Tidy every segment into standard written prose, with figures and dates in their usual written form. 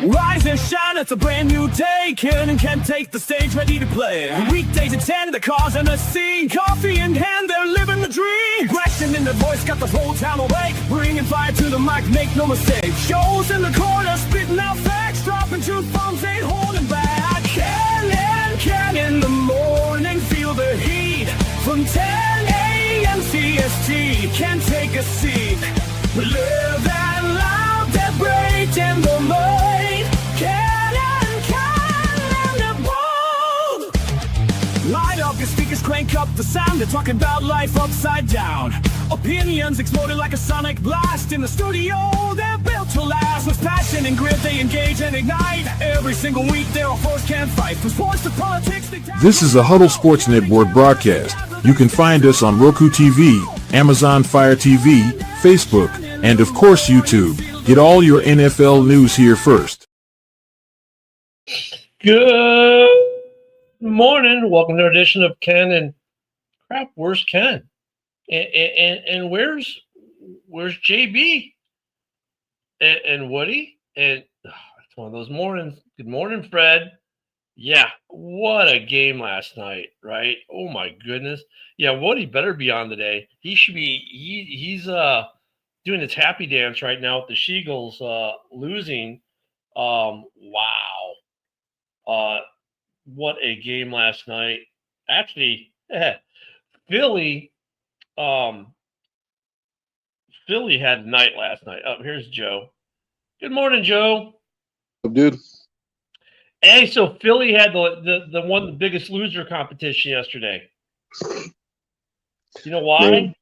Rise and shine, it's a brand new day. Cannon can take the stage, ready to play. Weekdays at 10, the cars in the scene. Coffee in hand, they're living the dream. Question in the voice, got the whole town awake. Bringing fire to the mic, make no mistake. Shows in the corner, spitting out facts. Dropping truth bombs, ain't holding back. Cannon in the morning, feel the heat. From 10 a.m. CST, can take a seat. Live that loud, that break in the mind. Light up your speakers, crank up the sound. They're talking about life upside down. Opinions exploded like a sonic blast. In the studio, they're built to last. With passion and grit, they engage and ignite. Every single week, they're a force can't fight. From sports to politics, This is a Huddle Sports Network broadcast. You can find us on Roku TV, Amazon Fire TV, Facebook, and of course YouTube. Get all your NFL news here first. Good morning. Welcome to our edition of Ken and crap. Where's Ken? And where's JB and Woody? And it's one of those mornings. Good morning, Fred. Yeah, what a game last night, right? Oh my goodness. Yeah, Woody better be on today. He should be. He's doing his happy dance right now with the Sheagles losing. Wow. What a game last night. Actually, Philly had a night last night. Oh, here's Joe. Good morning, Joe. Dude. Hey, so Philly had the biggest loser competition yesterday. You know why?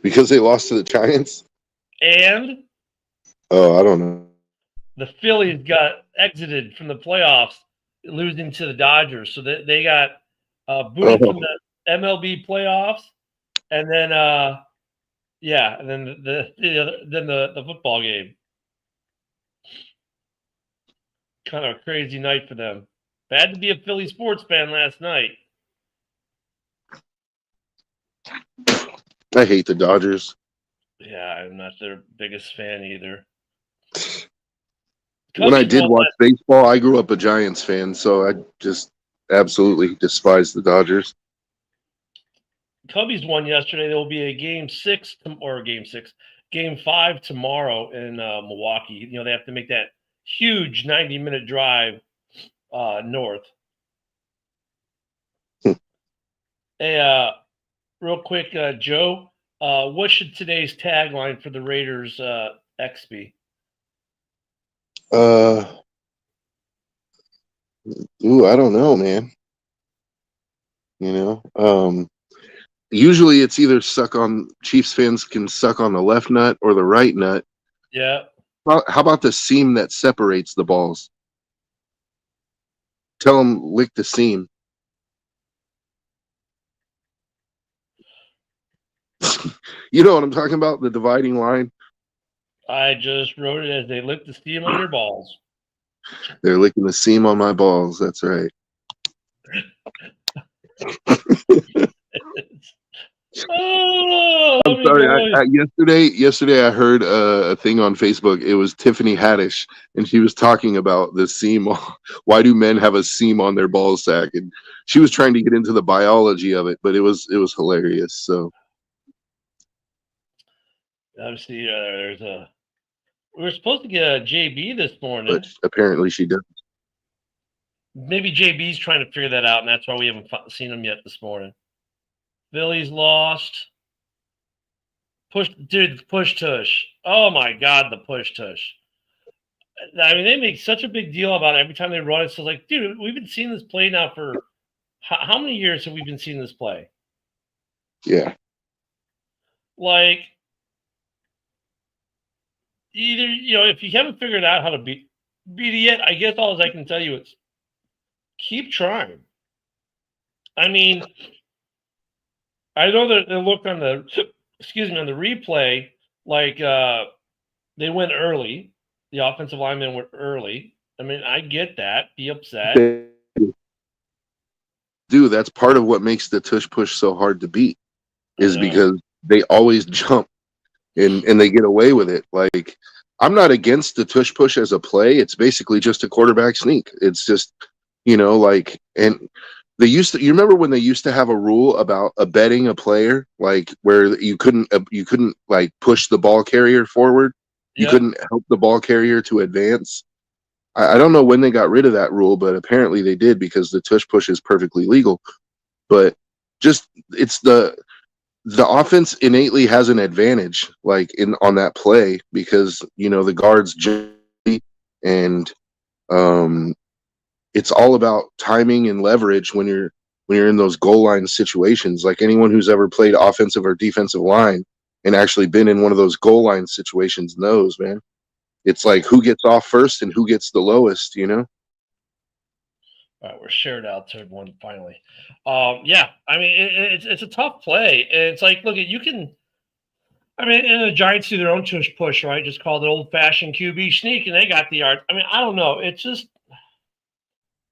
Because they lost to the Giants? And? Oh, I don't know. The Phillies got exited from the playoffs, losing to the Dodgers. So they got booted from the MLB playoffs, and then and then the football game. Kind of a crazy night for them. Bad to be a Philly sports fan last night. I hate the Dodgers. Yeah, I'm not their biggest fan either. When I did watch baseball, I grew up a Giants fan, so I just absolutely despise the Dodgers. Cubbies won yesterday. There will be a game 5 tomorrow in Milwaukee. You know, they have to make that huge 90-minute drive north. Hey, real quick, Joe, what should today's tagline for the Raiders X be? I don't know, man. You know, usually it's either Chiefs fans can suck on the left nut or the right nut. Yeah. How about the seam that separates the balls? Tell them lick the seam. You know what I'm talking about? The dividing line. I just wrote it as they lick the steam on your balls. They're licking the seam on my balls. That's right. I'm sorry. Yesterday I heard a thing on Facebook. It was Tiffany Haddish, and she was talking about the seam. Why do men have a seam on their ball sack? And she was trying to get into the biology of it, but it was hilarious. So obviously, we were supposed to get a JB this morning, but apparently she doesn't. Maybe JB's trying to figure that out, and that's why we haven't seen him yet this morning. Phillies lost. Push tush. Oh my God, the push tush. I mean, they make such a big deal about it every time they run it. So, like, dude, we've been seeing this play now for how many years have we been seeing this play? Yeah. Like, either, you know, if you haven't figured out how to beat it yet, I guess all I can tell you is keep trying. I mean, I know that they looked on the replay like they went early. The offensive linemen went early. I mean, I get that. Be upset. Dude, that's part of what makes the tush push so hard to beat is because they always jump and they get away with it. Like, I'm not against the tush push as a play. It's basically just a quarterback sneak. It's just, you know, like, and they used to, you remember when they used to have a rule about abetting a player, like where you couldn't like push the ball carrier forward. You Yeah. couldn't help the ball carrier to advance. I don't know when they got rid of that rule, but apparently they did because the tush push is perfectly legal. But just, it's the offense innately has an advantage, like on that play, because you know the guards and it's all about timing and leverage when you're in those goal line situations. Like anyone who's ever played offensive or defensive line and actually been in one of those goal line situations knows, man. It's like who gets off first and who gets the lowest, you know? All right, we're shared out to everyone finally. Yeah, I mean it's a tough play, and it's like, look, you can. I mean, and the Giants do their own tush push, right? Just called it old fashioned QB sneak, and they got the yard. I mean, I don't know. It's just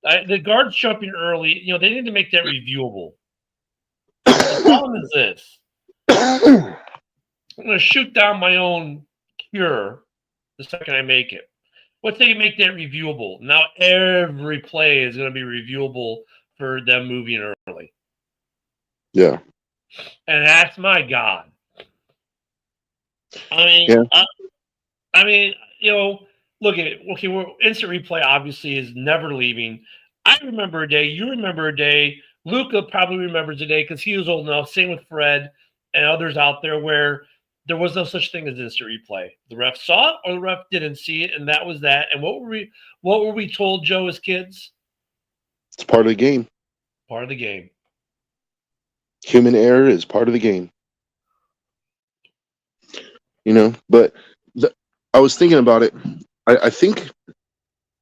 the guards jumping early. You know, they need to make that reviewable. The problem is this: I'm going to shoot down my own cure the second I make it. What if they make that reviewable? Now every play is going to be reviewable for them moving early. Yeah. And that's my God. I mean, Yeah. I mean, you know, look at it. Okay, instant replay obviously is never leaving. I remember a day. You remember a day. Luca probably remembers a day because he was old enough. Same with Fred and others out there where there was no such thing as instant replay. The ref saw it or the ref didn't see it, and that was that. And what were we told, Joe, as kids? It's part of the game. Part of the game. Human error is part of the game. You know, but I was thinking about it. I think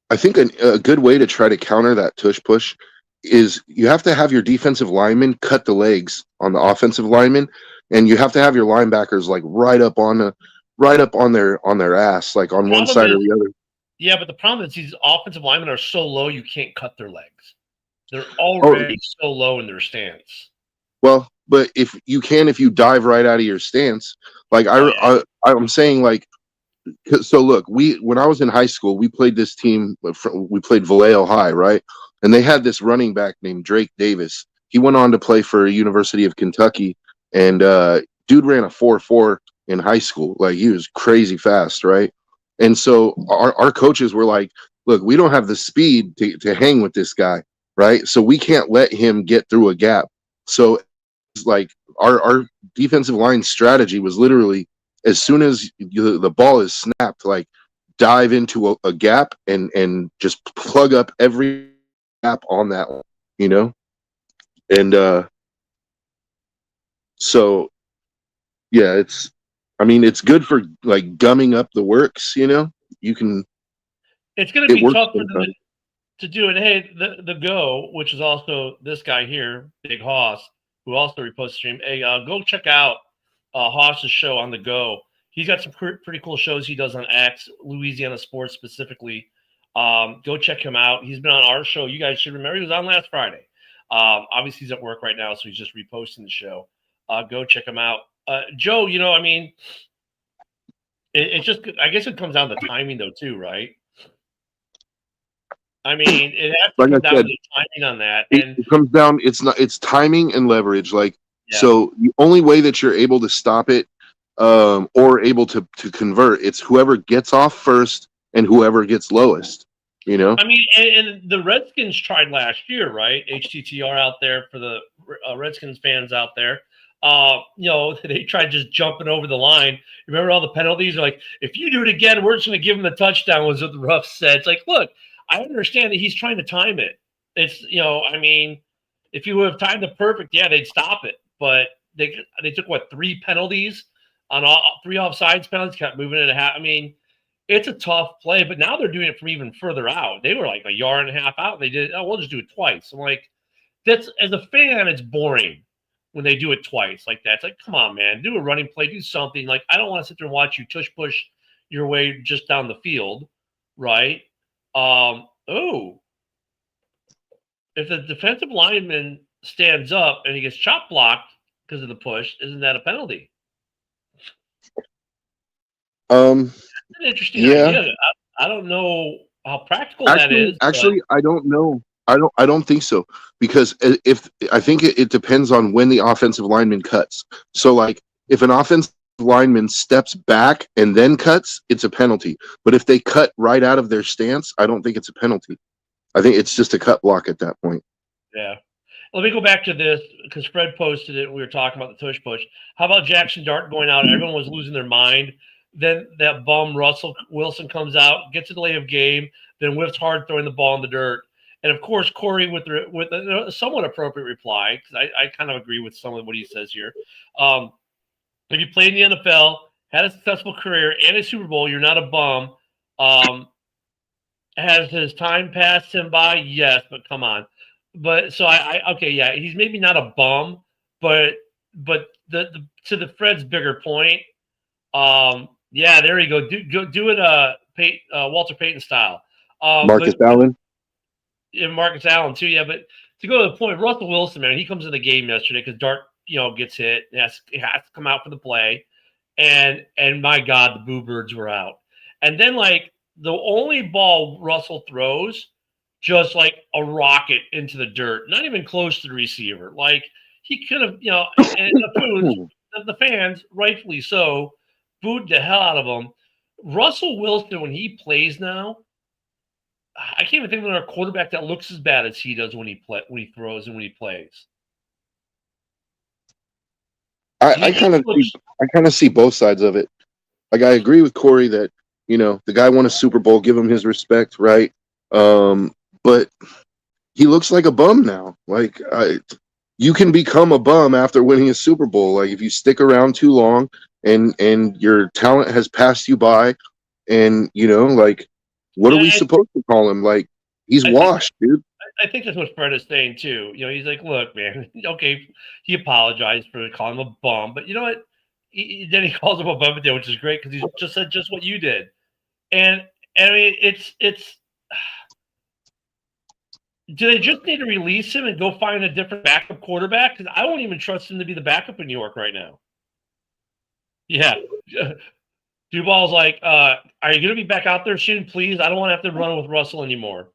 a good way to try to counter that tush push is you have to have your defensive linemen cut the legs on the offensive linemen, and you have to have your linebackers like right up on their ass, like on one side or the other. Yeah, but the problem is these offensive linemen are so low you can't cut their legs. They're already so low in their stance. Well, but if you dive right out of your stance, like I'm saying, like, so look, when I was in high school, we played this team. We played Vallejo High, right? And they had this running back named Drake Davis. He went on to play for University of Kentucky, and dude ran a 4.4 in high school. Like he was crazy fast, right? And so our coaches were like, "Look, we don't have the speed to hang with this guy, right? So we can't let him get through a gap." So it's like our defensive line strategy was literally, as soon as the ball is snapped, like dive into a gap and just plug up every gap on that one, you know? And so yeah, it's good for like gumming up the works, you know? It's going to be tough for them to do it. Hey, the Go, which is also this guy here, Big Hoss, who also reposts stream. Hey, go check out Hoss's show on the Go. He's got some pretty cool shows he does on X, Louisiana sports specifically. Go check him out. He's been on our show. You guys should remember he was on last Friday. Obviously he's at work right now, so he's just reposting the show. Go check him out. Joe, you know, I mean, it just, I guess it comes down to timing though too, right? I mean, it has to come down to the timing on that. And it comes down, it's timing and leverage. Like, so the only way that you're able to stop it, or able to convert, it's whoever gets off first and whoever gets lowest, you know? I mean, and the Redskins tried last year, right? HTTR out there for the Redskins fans out there. You know, they tried just jumping over the line. Remember all the penalties? They're like, if you do it again, we're just going to give him the touchdown, was what the ref said. It's like, look, I understand that he's trying to time it. It's, you know, I mean, if you would have timed it perfect, yeah, they'd stop it. But they took, what, 3 penalties on 3 offsides penalties, kept moving it a half. I mean, it's a tough play, but now they're doing it from even further out. They were like a yard and a half out. And they did it. Oh, we'll just do it twice. I'm like, that's, as a fan, it's boring when they do it twice like that. It's like, come on, man, do a running play, do something. Like, I don't want to sit there and watch you tush push your way just down the field, right? If the defensive lineman stands up and he gets chop blocked because of the push, isn't that a penalty? an interesting Yeah. idea. I don't know how practical that is. but Actually, I don't know. I don't think so because if I think it depends on when the offensive lineman cuts. So like if an offensive lineman steps back and then cuts, it's a penalty. But if they cut right out of their stance, I don't think it's a penalty. I think it's just a cut block at that point. yeah. Let me go back to this because Fred posted it. We were talking about the tush push. How about Jackson Dart going out? Everyone was losing their mind. Then that bum Russell Wilson comes out, gets a delay of game, then whiffs hard, throwing the ball in the dirt. And of course, Corey with a somewhat appropriate reply because I kind of agree with some of what he says here. If you played in the NFL, had a successful career, and a Super Bowl, you're not a bum. Has his time passed him by? Yes, but come on. But so okay, yeah, he's maybe not a bum, but the to the Fred's bigger point, yeah, there you go. Do it, Walter Payton style. Marcus Allen. And Marcus Allen too, yeah. But to go to the point, Russell Wilson, man, he comes in the game yesterday because Dart, gets hit. He has to come out for the play, and my God, the Boo Birds were out. And then like the only ball Russell throws, just like a rocket into the dirt, not even close to the receiver. Like he could have, and the fans, rightfully so, booed the hell out of him. Russell Wilson, when he plays now, I can't even think of another quarterback that looks as bad as he does when he throws and when he plays. I kind of see both sides of it. Like I agree with Corey that the guy won a Super Bowl, give him his respect, right? But he looks like a bum now. Like you can become a bum after winning a Super Bowl. Like if you stick around too long and your talent has passed you by, and like what are we supposed to call him? Like he's washed, dude. I think that's what Fred is saying too. He's like, look, man, okay, he apologized for calling him a bum, but you know what? Then he calls him a bum, which is great because he just said just what you did. And I mean, it's. Do they just need to release him and go find a different backup quarterback? Because I won't even trust him to be the backup in New York right now. Yeah. Duval's like, are you going to be back out there soon, please? I don't want to have to run with Russell anymore.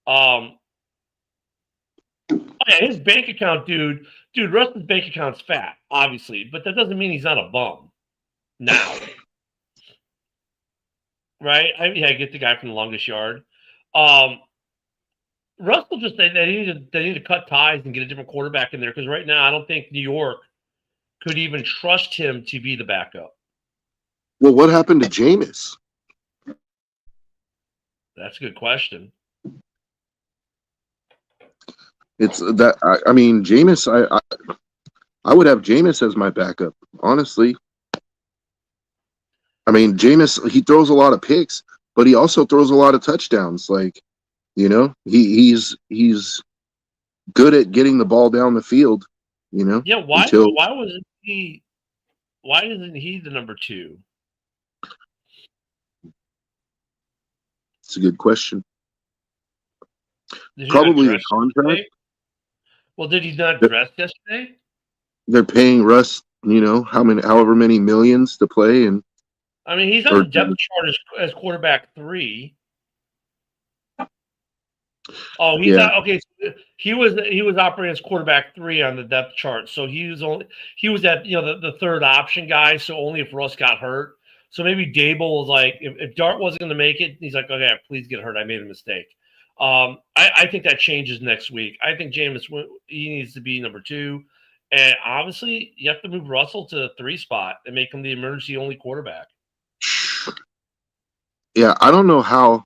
Oh, yeah, his bank account, dude, Russell's bank account's fat, obviously, but that doesn't mean he's not a bum now. Right? I get the guy from the longest yard. Russell just they need to cut ties and get a different quarterback in there because right now I don't think New York could even trust him to be the backup. Well, what happened to Jameis? That's a good question. It's that I mean Jameis. I would have Jameis as my backup, honestly. I mean Jameis, he throws a lot of picks, but he also throws a lot of touchdowns. Like he's good at getting the ball down the field. Yeah. Why isn't he the number 2? It's a good question. Probably the contract. Yesterday? Well, did he not dress yesterday? They're paying Russ, however many millions to play, and I mean he's on the depth chart as quarterback 3. Oh, he's not okay. So he was operating as quarterback 3 on the depth chart, so he was at the third option guy. So only if Russ got hurt. So maybe Dable was like, if Dart wasn't going to make it, he's like, okay, please get hurt. I made a mistake. I think that changes next week. I think Jameis he needs to be number 2, and obviously you have to move Russell to the 3 spot and make him the emergency only quarterback. Yeah, I don't know how.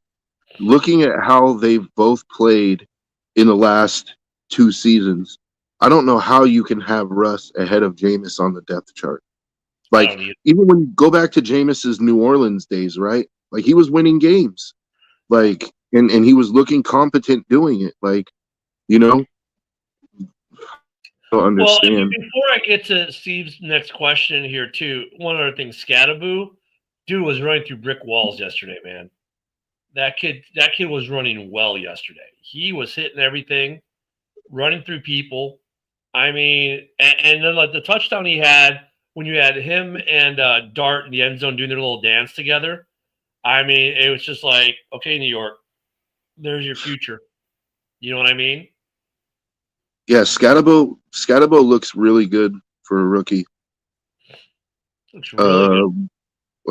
Looking at how they've both played in the last 2 seasons, I don't know how you can have Russ ahead of Jameis on the depth chart. Like, even when you go back to Jameis's New Orleans days, right? Like, he was winning games. Like, and he was looking competent doing it. Like, I don't understand. Well, before I get to Steve's next question here, too, one other thing, Scattaboo, dude was running through brick walls yesterday, man. That kid was running well yesterday. He was hitting everything, running through people. I mean, and then like the touchdown he had when you had him and Dart in the end zone doing their little dance together. I mean, it was just like, okay, New York, there's your future. You know what I mean? Yeah, Scatabo looks really good for a rookie. Looks really good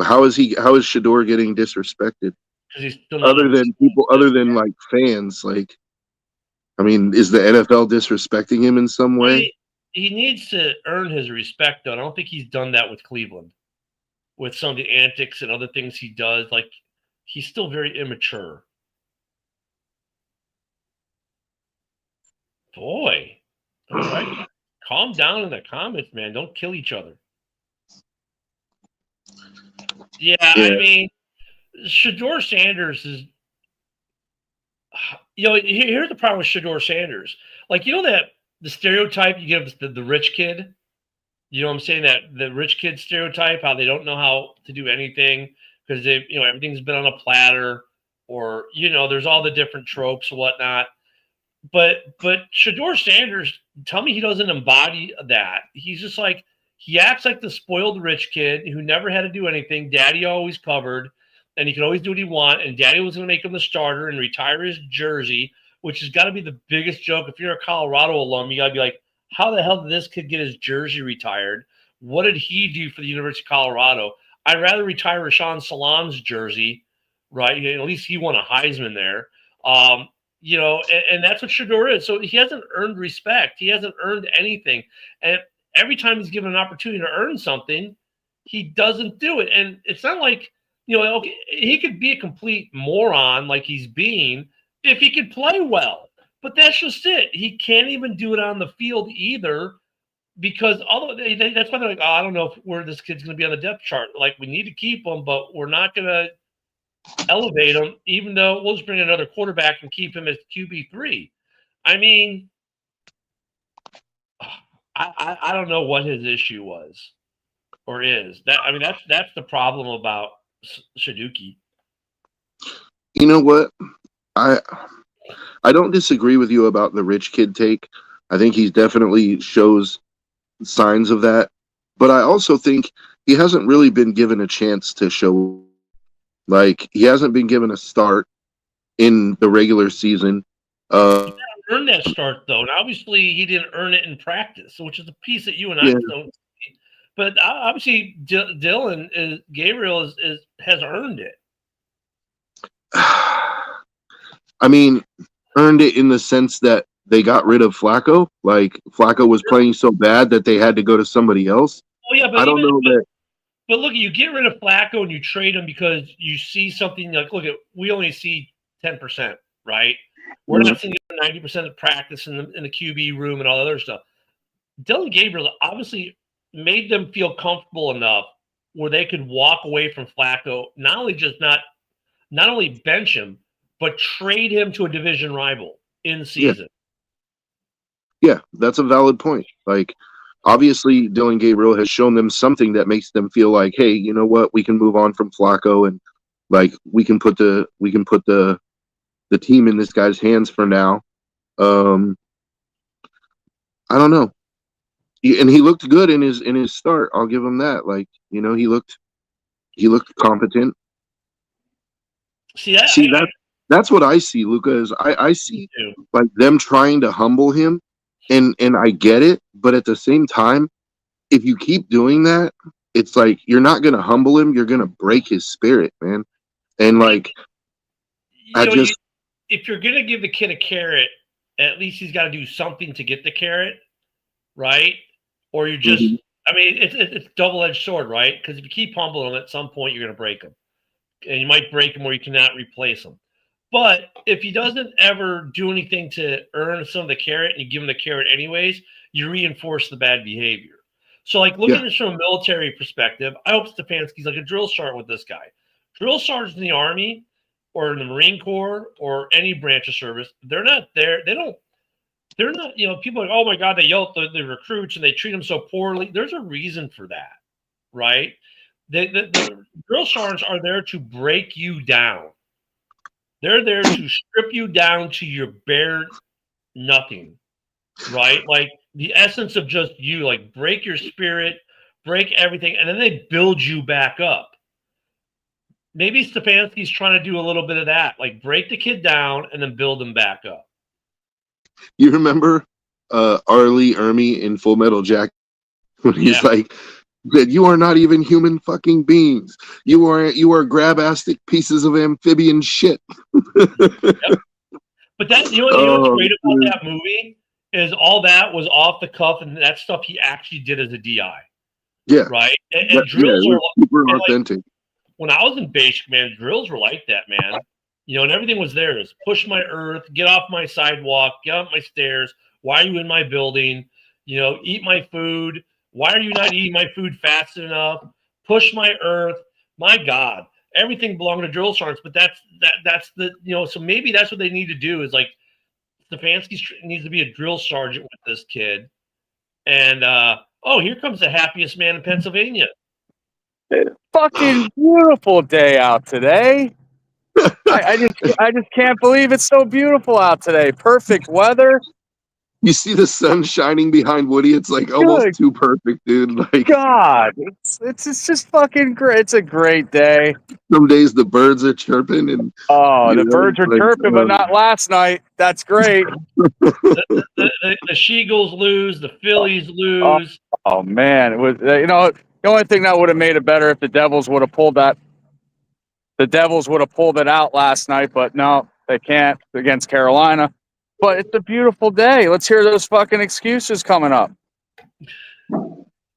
How is he? How is Shador getting disrespected? because he's still not. Other than like fans, like, I mean, is the NFL disrespecting him in some way? He needs to earn his respect, though. I don't think he's done that with Cleveland, with some of the antics and other things he does. Like, he's still very immature. Boy, all right, calm down in the comments, man. Don't kill each other. Yeah, I mean, Shador Sanders is, here's the problem with Shador Sanders. Like, that the stereotype you give the rich kid, you know what I'm saying? That the rich kid stereotype, how they don't know how to do anything because everything's been on a platter, or, there's all the different tropes and whatnot. But Shador Sanders, tell me he doesn't embody that. He's just like, he acts like the spoiled rich kid who never had to do anything. Daddy always covered, and he could always do what he wanted. And Daddy was going to make him the starter and retire his jersey, which has got to be the biggest joke. If you're a Colorado alum, you got to be like, how the hell did this kid get his jersey retired? What did he do for the University of Colorado? I'd rather retire Rashawn Salam's jersey, right? At least he won a Heisman there. And that's what Shador is. So he hasn't earned respect. He hasn't earned anything. And every time he's given an opportunity to earn something, he doesn't do it. And it's not like, okay, he could be a complete moron like he's being if he could play well. But that's just it. He can't even do it on the field either, because that's why they're like, I don't know where this kid's going to be on the depth chart. Like, we need to keep him, but we're not going to elevate him, even though we'll just bring another quarterback and keep him as QB3. I mean, I don't know what his issue was or is. That's the problem about Shaduki. You know what? I don't disagree with you about the rich kid take. I think he definitely shows signs of that. But I also think he hasn't really been given a chance to show. Like, he hasn't been given a start in the regular season. He didn't earn that start, though. And obviously, he didn't earn it in practice, which is a piece that you and I don't see. But obviously, Dylan Gabriel has earned it. I mean, earned it in the sense that they got rid of Flacco. Like, Flacco was playing so bad that they had to go to somebody else. Oh, yeah, but I don't know that. But look, you get rid of Flacco and you trade him because you see something like, we only see 10%, right? We're not seeing 90% of practice in the QB room and all that other stuff. Dylan Gabriel obviously made them feel comfortable enough where they could walk away from Flacco, not only bench him, but trade him to a division rival in season. Yeah, that's a valid point. Like, obviously, Dylan Gabriel has shown them something that makes them feel like, hey, you know what? We can move on from Flacco, and like we can put the team in this guy's hands for now. I don't know. And he looked good in his start. I'll give him that. Like, he looked competent. That's what I see, Luca. Is I see like them trying to humble him. And I get it, but at the same time, if you keep doing that, it's like you're not going to humble him. You're going to break his spirit, man. And like, if you're going to give the kid a carrot, at least he's got to do something to get the carrot, right? Or you just, it's double-edged sword, right? Because if you keep humbling him, at some point you're going to break him, and you might break him where you cannot replace him. But if he doesn't ever do anything to earn some of the carrot and you give him the carrot anyways, you reinforce the bad behavior. So, like, looking at this from a military perspective, I hope Stefanski's like a drill sergeant with this guy. Drill sergeants in the Army or in the Marine Corps or any branch of service, they're not there. They're not, people are like, oh, my God, they yell at the recruits and they treat them so poorly. There's a reason for that, right? The drill sergeants are there to break you down. They're there to strip you down to your bare nothing, right? Like the essence of just you, like break your spirit, break everything, and then they build you back up. maybe Stefanski's trying to do a little bit of that, like break the kid down and then build him back up. You remember Arlie Ermy in Full Metal Jacket when he's like, that you are not even human fucking beings. You are grabastic pieces of amphibian shit. Yep. But that you know what's great about that movie is all that was off the cuff, and that stuff he actually did as a DI. Yeah. Right. And drills are super and authentic. Like, when I was in basic, man, drills were like that, man. You know, and everything was theirs. Push my earth, get off my sidewalk, get up my stairs. Why are you in my building? You know, eat my food. Why are you not eating my food fast enough? Push my earth. My God, everything belonged to drill sergeants. But that's the, you know, so maybe that's what they need to do is like Stefanski needs to be a drill sergeant with this kid. And here comes the happiest man in Pennsylvania. Fucking beautiful day out today. I just can't believe it's so beautiful out today. Perfect weather. You see the sun shining behind Woody. It's like almost too perfect, dude. Like God, it's just fucking great. It's a great day. Some days the birds are chirping and the birds are chirping, but not last night. That's great. the She-Eagles lose. The Phillies lose. Oh man, it was the only thing that would have made it better if the Devils would have pulled that. The Devils would have pulled it out last night, but no, they can't against Carolina. But it's a beautiful day. Let's hear those fucking excuses coming up.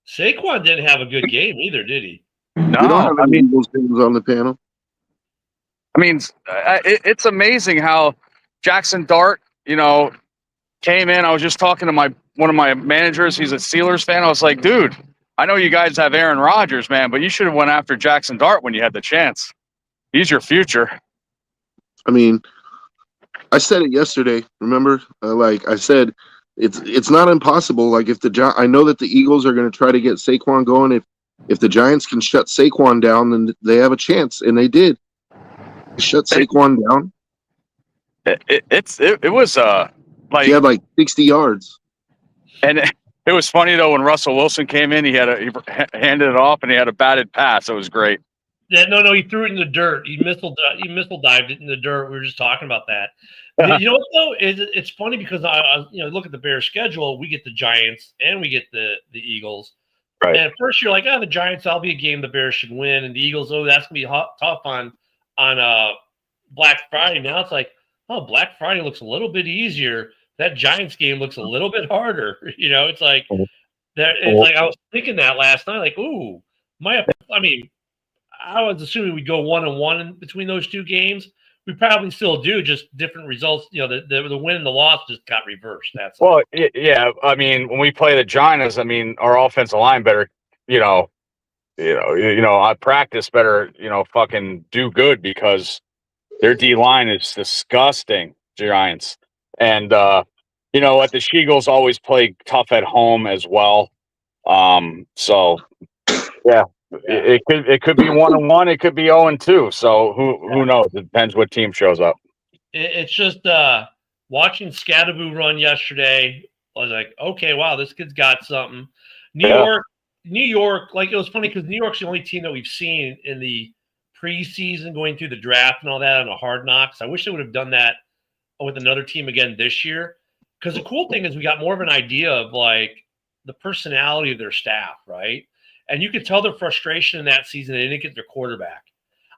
Saquon didn't have a good game either, did he? No, I mean those things on the panel. I mean, it's amazing how Jackson Dart, came in. I was just talking to one of my managers. He's a Steelers fan. I was like, dude, I know you guys have Aaron Rodgers, man, but you should have went after Jackson Dart when you had the chance. He's your future. I mean, I said it yesterday. Remember, like I said, it's not impossible. Like if I know that the Eagles are going to try to get Saquon going. If the Giants can shut Saquon down, then they have a chance, and they did. Shut Saquon down. It was like he had like 60 yards, and it was funny though when Russell Wilson came in. He handed it off, and he had a batted pass. It was great. Yeah, no, he threw it in the dirt. He missile dived it in the dirt. We were just talking about that. You know what though? It's funny because I look at the Bears schedule. We get the Giants and we get the Eagles. Right. And at first you're like, the Giants, that'll be a game the Bears should win, and the Eagles, that's gonna be tough on Black Friday. Now it's like, Black Friday looks a little bit easier. That Giants game looks a little bit harder. It's like that. It's like I was thinking that last night. Like, ooh, I was assuming we'd go 1-1 in between those two games. We probably still do, just different results. The win and the loss just got reversed. That's well, yeah. I mean, when we play the Giants, our offensive line better, I practice better, fucking do good because their D line is disgusting. Giants, and you know what, the She-Eagles always play tough at home as well. So yeah. It could be 1-1. It could be 0-2. So who knows? It depends what team shows up. It's just watching Scadaboo run yesterday. I was like, okay, wow, this kid's got something. New York, like it was funny because New York's the only team that we've seen in the preseason going through the draft and all that on a Hard Knocks. I wish they would have done that with another team again this year. Because the cool thing is we got more of an idea of like the personality of their staff, right? And you could tell their frustration in that season. They didn't get their quarterback.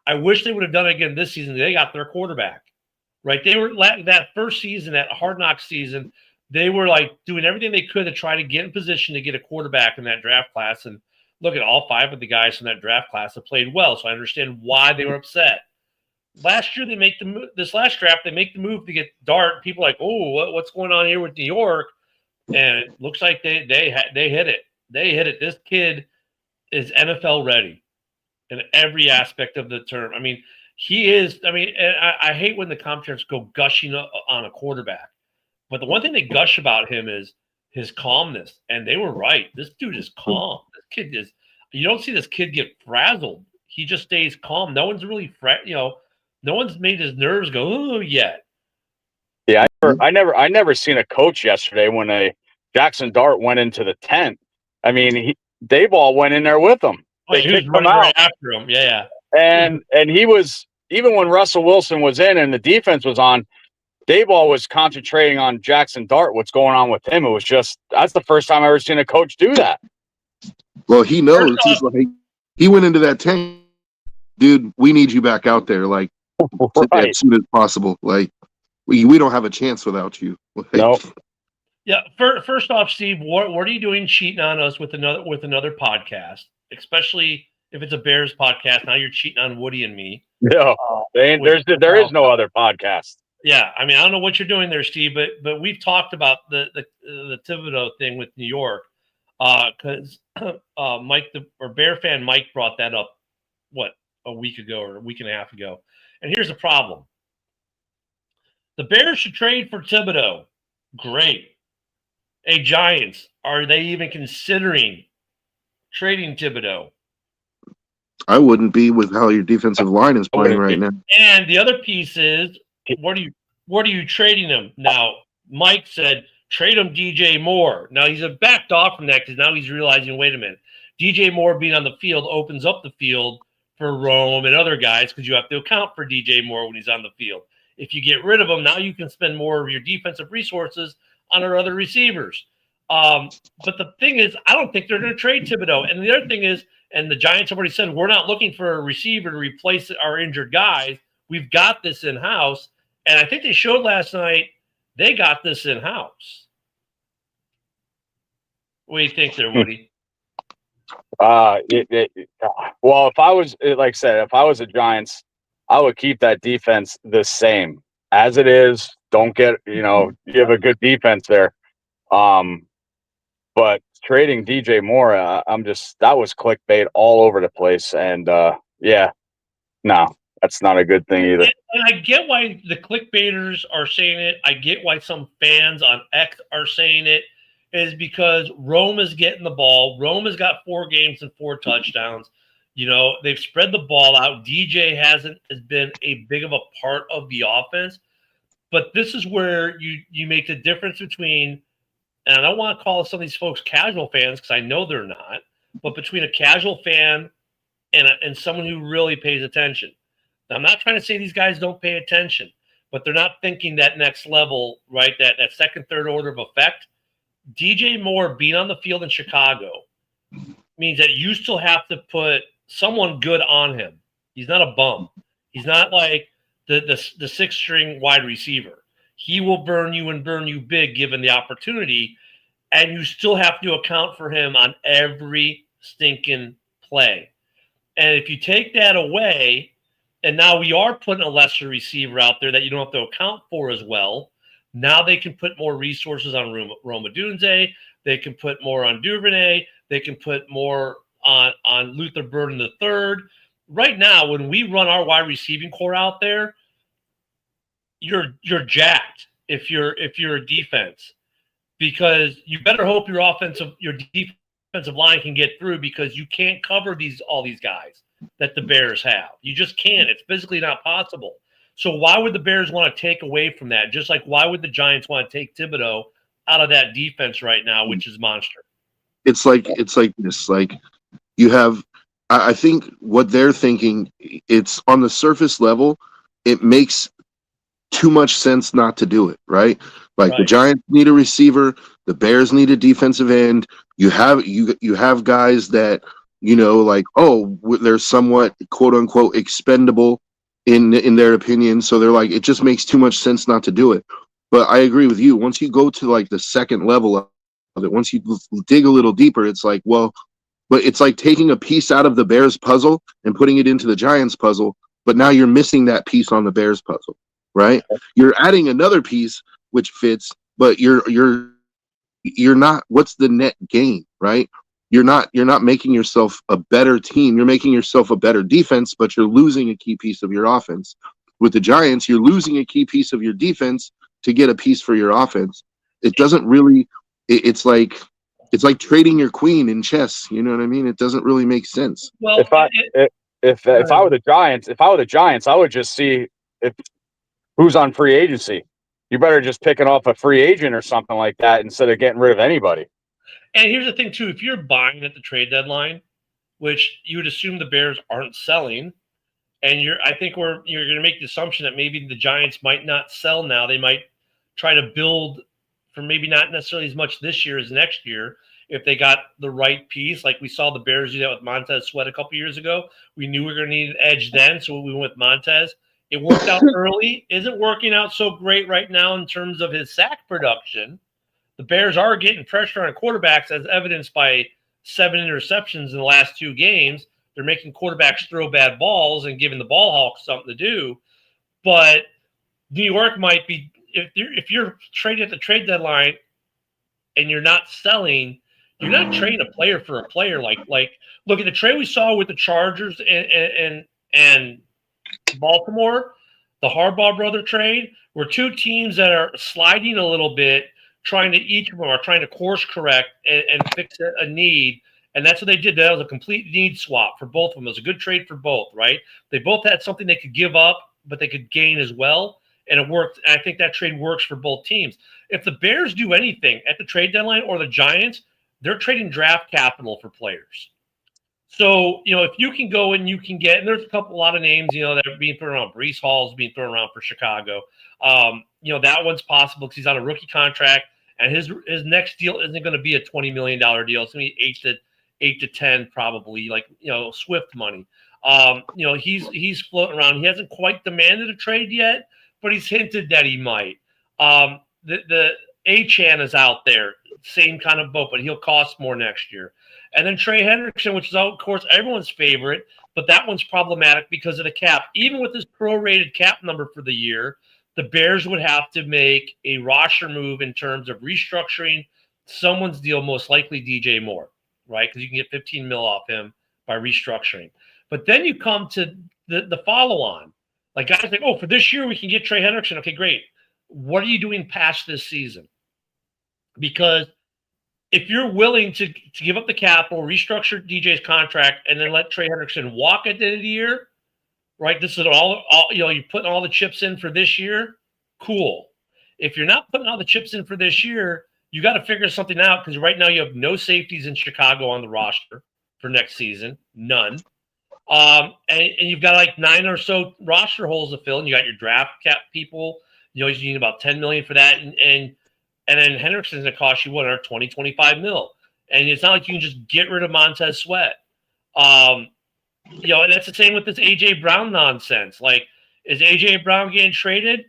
I wish they would have done it again this season. They got their quarterback, right? They were that first season, that Hard Knocks season, they were like doing everything they could to try to get in position to get a quarterback in that draft class. And look at all 5 of the guys from that draft class have played well. So I understand why they were upset. Last year, this last draft, they make the move to get Dart. People are like, oh, what's going on here with New York? And it looks like they hit it. They hit it. This kid is NFL ready in every aspect of the term. I mean, he is. I mean, I hate when the commentators go gushing on a quarterback, but the one thing they gush about him is his calmness, and they were right. This dude is calm. This kid is. You don't see this kid get frazzled. He just stays calm. No one's really no one's made his nerves go yet. Yeah, I never seen a coach yesterday when Jackson Dart went into the tent. I mean, Dayball went in there with him. He was running right after him. Yeah. And he was, even when Russell Wilson was in and the defense was on, Daboll was concentrating on Jackson Dart, what's going on with him. It was just, that's the first time I've ever seen a coach do that. Well, he knows. He's like, he went into that tank, dude. We need you back out there, like Right. as soon as possible. Like we don't have a chance without you. Like, Nope. Yeah. First off, Steve, what are you doing cheating on us with another podcast, especially if it's a Bears podcast? Now you're cheating on Woody and me. Yeah. There is no other podcast. Yeah, I mean, I don't know what you're doing there, Steve, but we've talked about the Thibodeau thing with New York, because Mike, Bear fan Mike brought that up, a week ago or a week and a half ago. And here's the problem: the Bears should trade for Thibodeau. Great. Hey, Giants, are they even considering trading Thibodeau? I wouldn't be with how your defensive line is playing right now. And the other piece is, what are you trading him now? Mike said trade him DJ Moore. Now he's backed off from that because now he's realizing, wait a minute, DJ Moore being on the field opens up the field for Rome and other guys because you have to account for DJ Moore when he's on the field. If you get rid of him, now you can spend more of your defensive resources on our other receivers. But the thing is, I don't think they're going to trade Thibodeau. And the other thing is, and the Giants have already said, we're not looking for a receiver to replace our injured guys. We've got this in-house. And I think they showed last night they got this in-house. What do you think there, Woody? Well, if I was, like I said, if I was the Giants, I would keep that defense the same as it is. Don't get, you have a good defense there. But trading DJ Moore, that was clickbait all over the place. And no, that's not a good thing either. And I get why the clickbaiters are saying it. I get why some fans on X are saying it, is because Rome is getting the ball. Rome has got 4 games and 4 touchdowns. They've spread the ball out. DJ has been a big of a part of the offense. But this is where you make the difference between, and I don't want to call some of these folks casual fans because I know they're not, but between a casual fan and someone who really pays attention. Now, I'm not trying to say these guys don't pay attention, but they're not thinking that next level, right? That second, third order of effect. DJ Moore being on the field in Chicago means that you still have to put someone good on him. He's not a bum. He's not like the 6th string wide receiver. He will burn you and burn you big given the opportunity, and you still have to account for him on every stinking play. And if you take that away, and now we are putting a lesser receiver out there that you don't have to account for as well, now they can put more resources on Rome Odunze. They can put more on Duvernay. They can put more on Luther Burden III. Right now, when we run our wide receiving core out there, you're jacked if you're a defense, because you better hope your defensive line can get through, because you can't cover all these guys that the Bears have. You just can't. It's physically not possible. So why would the Bears want to take away from that? Just like why would the Giants want to take Thibodeau out of that defense right now, which is monster? It's like this. Like, you have, I think what they're thinking, it's on the surface level, it makes too much sense not to do it, right? Like, the Giants need a receiver, the Bears need a defensive end. You have guys that, they're somewhat quote unquote expendable in their opinion. So they're like, it just makes too much sense not to do it. But I agree with you. Once you go to like the second level of it, once you dig a little deeper, it's like, well, but it's like taking a piece out of the Bears puzzle and putting it into the Giants puzzle. But now you're missing that piece on the Bears puzzle, right? You're adding another piece which fits, but you're not, what's the net gain, right? You're not making yourself a better team. You're making yourself a better defense, but you're losing a key piece of your offense. With the Giants, you're losing a key piece of your defense to get a piece for your offense. It doesn't really, it's like trading your queen in chess. You know what I mean? It doesn't really make sense. Well, if I were the Giants, I would just see who's on free agency. You better just pick it off a free agent or something like that instead of getting rid of anybody. And here's the thing, too. If you're buying at the trade deadline, which you would assume the Bears aren't selling, And I think you're going to make the assumption that maybe the Giants might not sell now. They might try to build for maybe not necessarily as much this year as next year if they got the right piece. Like we saw the Bears do that with Montez Sweat a couple years ago. We knew we were going to need an edge then, so we went with Montez. It worked out early. Isn't working out so great right now in terms of his sack production. The Bears are getting pressure on quarterbacks as evidenced by 7 interceptions in the last 2 games. They're making quarterbacks throw bad balls and giving the ball hawks something to do. But New York might be, if you're trading at the trade deadline and you're not selling, you're not trading a player for a player. Like look at the trade we saw with the Chargers and Baltimore, the Harbaugh brother trade, were 2 teams that are sliding a little bit, each of them are trying to course correct and fix a need. And that's what they did. That was a complete need swap for both of them. It was a good trade for both, right? They both had something they could give up, but they could gain as well. And it worked. And I think that trade works for both teams. If the Bears do anything at the trade deadline or the Giants, they're trading draft capital for players. So, if you can go and you can get, and there's a lot of names, that are being thrown around. Breece Hall's being thrown around for Chicago. That one's possible because he's on a rookie contract, and his next deal isn't going to be a $20 million deal. It's going to be 8 to 10 probably, Swift money. He's floating around. He hasn't quite demanded a trade yet, but he's hinted that he might. The Achane is out there, same kind of boat, but he'll cost more next year. And then Trey Hendrickson, which is, of course, everyone's favorite, but that one's problematic because of the cap. Even with this prorated cap number for the year, the Bears would have to make a roster move in terms of restructuring someone's deal, most likely DJ Moore, right? Because you can get $15 million off him by restructuring. But then you come to the follow-on. Like guys like, for this year we can get Trey Hendrickson. Okay, great. What are you doing past this season? Because if you're willing to give up the capital, restructure DJ's contract, and then let Trey Hendrickson walk at the end of the year, right? This is all you're putting all the chips in for this year. Cool. If you're not putting all the chips in for this year, you got to figure something out because right now you have no safeties in Chicago on the roster for next season, none. And you've got like 9 or so roster holes to fill, and you got your draft cap people. You need about $10 million for that, and then Hendrickson's going to cost you $25 million. And it's not like you can just get rid of Montez Sweat. And that's the same with this A.J. Brown nonsense. Like, is A.J. Brown getting traded?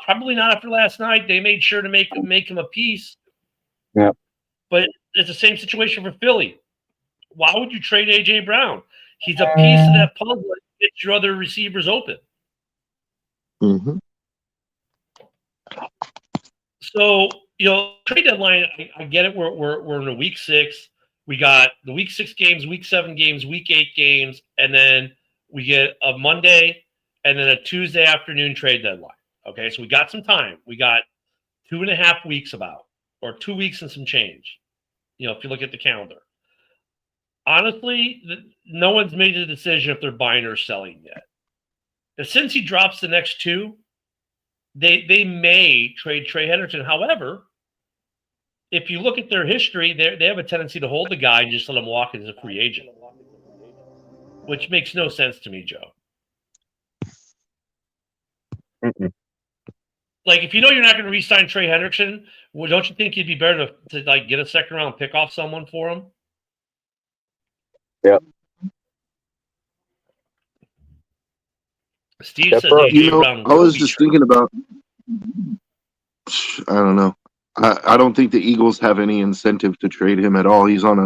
Probably not after last night. They made sure to make him a piece. Yeah. But it's the same situation for Philly. Why would you trade A.J. Brown? He's a piece of that puzzle that gets your other receivers open. Mm-hmm. So, trade deadline, I get it. We're in a week 6. We got the week 6 games, week 7 games, week 8 games, and then we get a Monday and then a Tuesday afternoon trade deadline. Okay, so we got some time. We got 2.5 weeks or 2 weeks and some change. If you look at the calendar. Honestly, no one's made a decision if they're buying or selling yet. But since he drops the next 2, they may trade Trey Hendrickson. However, if you look at their history, they have a tendency to hold the guy and just let him walk as a free agent, which makes no sense to me, Joe. Mm-mm. Like, if you're not going to re-sign Trey Hendrickson, well, don't you think it'd be better to get a second-round pick off someone for him? Yeah. Steve Yeah, says bro. A.J. Brown. I was just thinking about. I don't know. I don't think the Eagles have any incentive to trade him at all. He's on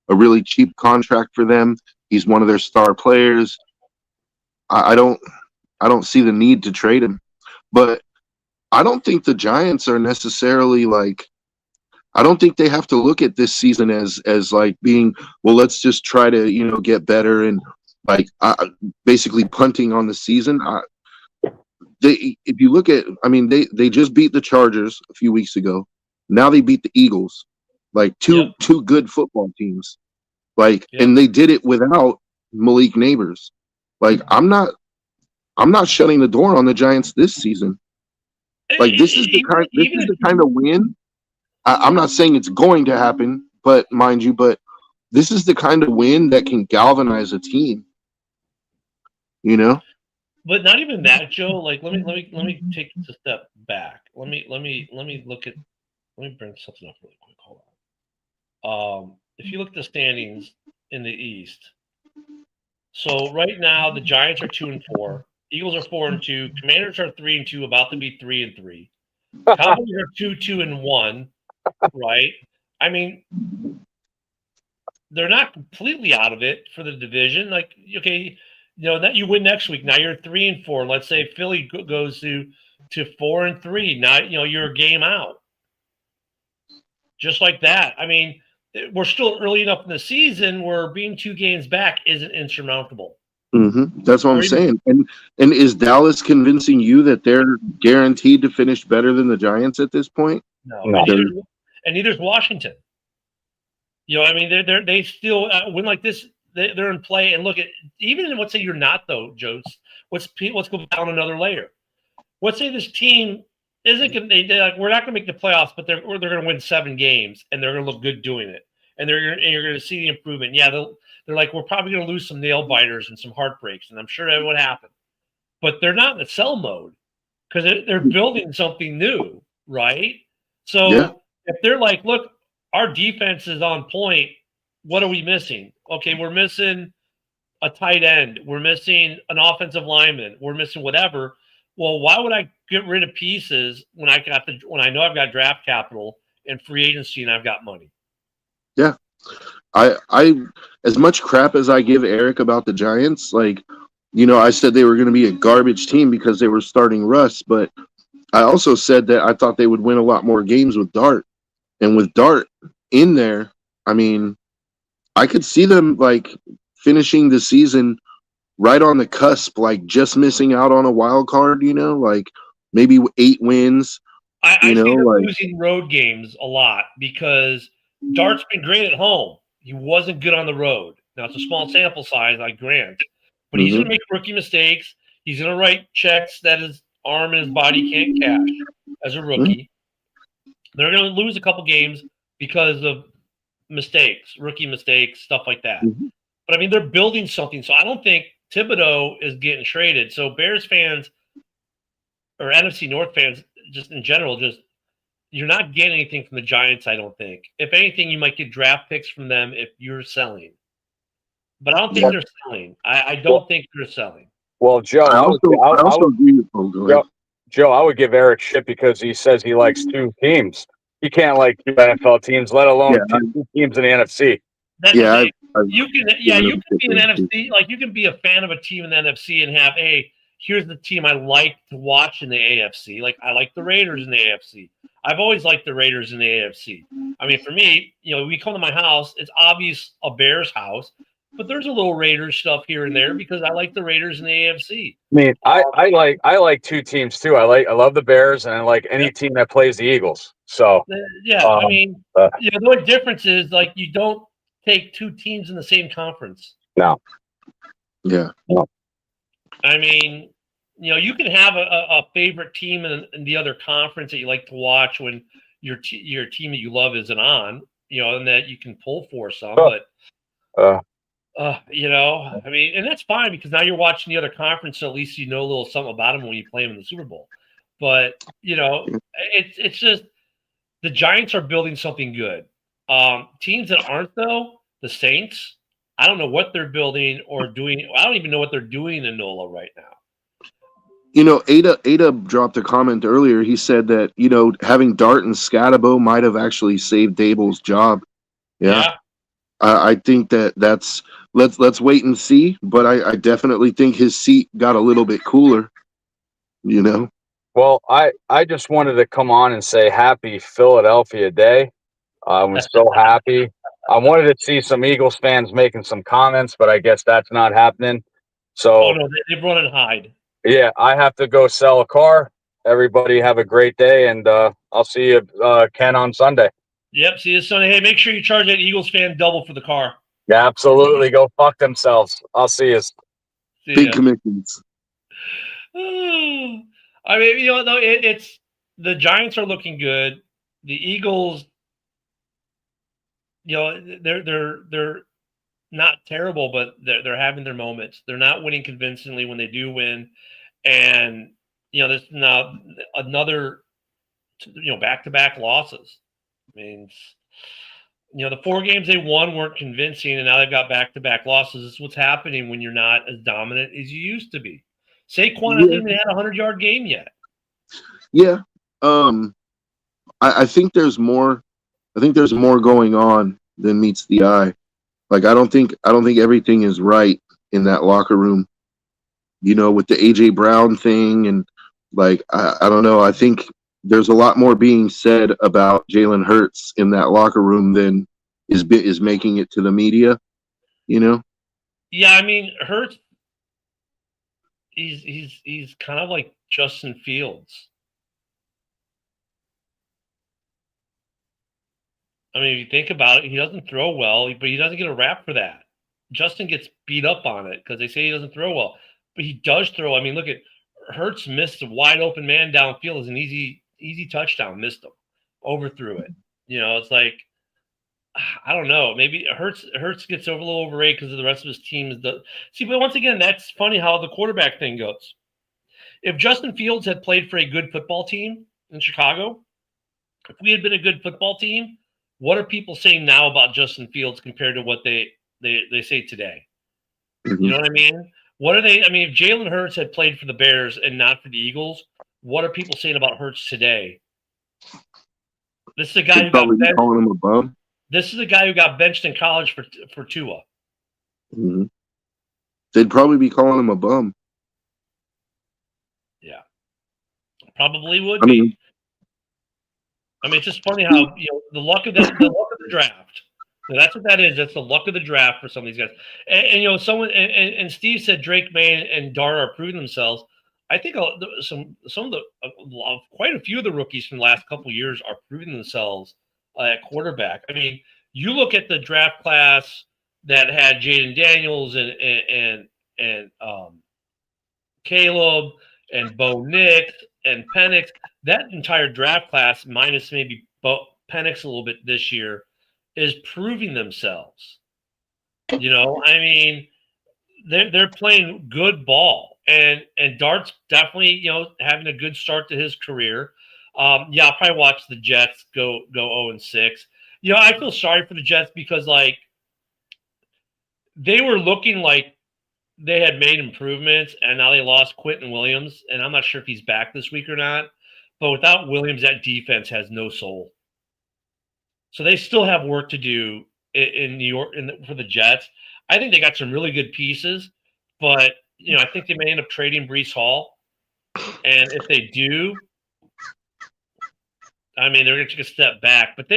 a really cheap contract for them. He's one of their star players. I don't see the need to trade him. But I don't think the Giants are necessarily like. I don't think they have to look at this season as like being, well, let's just try to get better and like basically punting on the season. If you look at, they just beat the Chargers a few weeks ago. Now they beat the Eagles, like two good football teams, and they did it without Malik Neighbors. Like I'm not shutting the door on the Giants this season. Like this is the kind of win. I'm not saying it's going to happen, but mind you, this is the kind of win that can galvanize a team. But not even that, Joe. Like, let me take a step back. Let me look at. Let me bring something up really quick. Hold on. If you look at the standings in the East, so right now the Giants are 2-4, Eagles are 4-2, Commanders are 3-2, about to be 3-3. Cowboys are 2-1, right? I mean, they're not completely out of it for the division. Like, okay, that you win next week. Now you're 3-4. Let's say Philly goes to 4-3. Now you're a game out. Just like that. I mean, we're still early enough in the season where being 2 games back isn't insurmountable. That's what I'm saying. And is Dallas convincing you that they're guaranteed to finish better than the Giants at this point? No. No. And neither's Washington. I mean, they still win like this. They're in play. And look at, even let's say you're not though, Joe. Let's go down another layer. Let's say this team isn't going to. We're not going to make the playoffs, but they're going to win 7 games, and they're going to look good doing it. And you're going to see the improvement. Yeah, they're like, we're probably going to lose some nail biters and some heartbreaks, and I'm sure that would happen. But they're not in a sell mode because they're building something new, right? So if they're like, look, our defense is on point. What are we missing? Okay, we're missing a tight end. We're missing an offensive lineman. We're missing whatever. Well, why would I get rid of pieces when I know I've got draft capital and free agency and I've got money? Yeah. I as much crap as I give Eric about the Giants, like, I said they were going to be a garbage team because they were starting Russ, but I also said that I thought they would win a lot more games with Dart. And with Dart in there, I mean, I could see them like finishing the season right on the cusp, like just missing out on a wild card, like maybe 8 wins. I see them losing road games a lot because Dart's been great at home. He wasn't good on the road. Now, it's a small sample size, I grant. But he's going to make rookie mistakes. He's going to write checks that his arm and his body can't cash as a rookie. They're going to lose a couple games because of mistakes, rookie mistakes, stuff like that. But, I mean, they're building something. So I don't think Thibodeau is getting traded. So Bears fans or NFC North fans, just in general, you're not getting anything from the Giants, I don't think. If anything, you might get draft picks from them if you're selling. But I don't think they're selling. I don't think they're selling. Well, Joe, I also agree with Joe, I would give Eric shit because he says he likes 2 teams. He can't like 2 NFL teams, let alone 2 teams in the NFC. You can be an NFC, like you can be a fan of a team in the NFC and have, hey, here's the team I like to watch in the AFC. Like I like the Raiders in the AFC. I've always liked the Raiders in the AFC. I mean, for me, we come to my house, it's obvious a Bears house, but there's a little Raiders stuff here and there because I like the Raiders in the AFC. I mean, I like 2 teams too. I love the Bears and I like any team that plays the Eagles. So I mean, the only difference is like you don't take 2 teams in the same conference. No. Yeah. No. I mean, you can have a favorite team in the other conference that you like to watch when your team that you love isn't on, and that you can pull for some. But, I mean, and that's fine because now you're watching the other conference, so at least you know a little something about them when you play them in the Super Bowl. But, it's just the Giants are building something good. Teams that aren't, though, the Saints, I don't know what they're building or doing. I don't even know what they're doing in NOLA right now. Ada dropped a comment earlier. He said that, having Dart and Scatabo might have actually saved Dable's job. Yeah. I think that's let's wait and see. But I definitely think his seat got a little bit cooler, Well, I just wanted to come on and say happy Philadelphia Day. I was so happy. I wanted to see some Eagles fans making some comments, but I guess that's not happening. So they run and hide. Yeah, I have to go sell a car. Everybody have a great day, and I'll see you, Ken, on Sunday. Yep, see you Sunday. Hey, make sure you charge that Eagles fan double for the car. Yeah, absolutely. Go fuck themselves. I'll see you. Big commissions. I mean, it's the Giants are looking good. The Eagles, they're not terrible, but they're having their moments. They're not winning convincingly when they do win, and there's now another back-to-back losses. I mean, the 4 games they won weren't convincing, and now they've got back-to-back losses. This is what's happening when you're not as dominant as you used to be. Saquon hasn't even had a 100-yard game yet. Yeah. I think there's more. I think there's more going on than meets the eye. Like I don't think everything is right in that locker room. With the AJ Brown thing, and like I don't know. I think there's a lot more being said about Jalen Hurts in that locker room than is making it to the media. Yeah, I mean Hurts. He's kind of like Justin Fields. I mean, if you think about it, he doesn't throw well, but he doesn't get a rap for that. Justin gets beat up on it because they say he doesn't throw well, but he does throw. I mean, look at Hurts missed a wide open man downfield as an easy touchdown, missed him, overthrew it. It's like I don't know. Maybe Hurts gets a little overrated because of the rest of his team. See, but once again, that's funny how the quarterback thing goes. If Justin Fields had played for a good football team in Chicago, if we had been a good football team, what are people saying now about Justin Fields compared to what they say today? Mm-hmm. You know what I mean? What are they? I mean, if Jalen Hurts had played for the Bears and not for the Eagles, what are people saying about Hurts today? This is a guy who got benched. Calling him a bum. This is a guy who got benched in college for Tua. Mm-hmm. They'd probably be calling him a bum. Yeah, probably would be. I mean, it's just funny how the luck of the draft. So that's what that is. That's the luck of the draft for some of these guys. And someone and Steve said Drake May and Dart are proving themselves. I think quite a few of the rookies from the last couple of years are proving themselves at quarterback. I mean, you look at the draft class that had Jaden Daniels and Caleb and Bo Nix and Penix. That entire draft class, minus maybe Penix a little bit this year, is proving themselves. I mean, they're playing good ball, and Dart's definitely having a good start to his career. I'll probably watch the Jets go 0-6. I feel sorry for the Jets because like they were looking like they had made improvements, and now they lost Quentin Williams, and I'm not sure if he's back this week or not. But without Williams, that defense has no soul. So they still have work to do in New York for the Jets. I think they got some really good pieces, but I think they may end up trading Breece Hall. And if they do, I mean, they're going to take a step back. But